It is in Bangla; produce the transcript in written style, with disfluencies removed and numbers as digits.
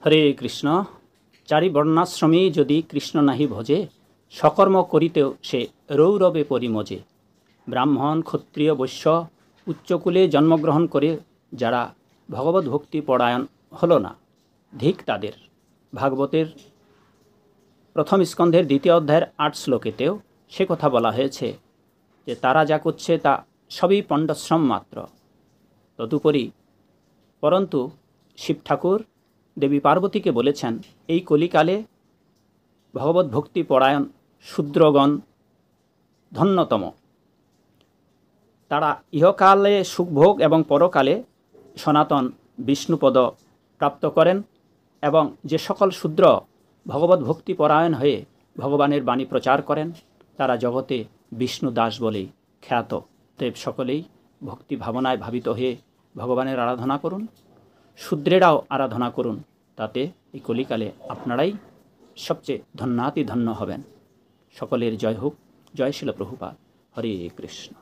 হরে কৃষ্ণ। চারি বর্ণাশ্রমী যদি কৃষ্ণ নাহি ভজে, সকর্ম করিতেও সে রৌরবে পরিমজে। ব্রাহ্মণ, ক্ষত্রিয়, বৈশ্য, উচ্চকুলে জন্মগ্রহণ করে যারা ভগবত ভক্তি পরায়ণ হলো না, ধিক তাদের। ভাগবতের প্রথম স্কন্ধের 2য় অধ্যায়ের 8 শ্লোকেতেও সে কথা বলা হয়েছে যে তারা যা করছে তা সবই পণ্ডশ্রম মাত্র। তদুপরি পরন্তু শিব ঠাকুর দেবী পার্বতীকে বলেছেন, এই কলিকালে ভগবত ভক্তি পরায়ণ শূদ্রগণ ধন্যতম। তারা ইহকালে সুখভোগ এবং পরকালে সনাতন বিষ্ণুপদ প্রাপ্ত করেন। এবং যে সকল শূদ্র ভগবত ভক্তি পরায়ণ হয়ে ভগবানের বাণী প্রচার করেন তারা জগতে বিষ্ণু দাস বলেই খ্যাত। দেব সকলেই ভক্তি ভাবনায় ভাবিত হয়ে ভগবানের আরাধনা করুন, শূদ্রেরাও আরাধনা করুন। তাতে এই কলিকালে আপনারাই সবচেয়ে ধন্যাতি ধন্য হবেন। সকলের জয় হোক। জয় শিল প্রভুপাদ। হরে কৃষ্ণ।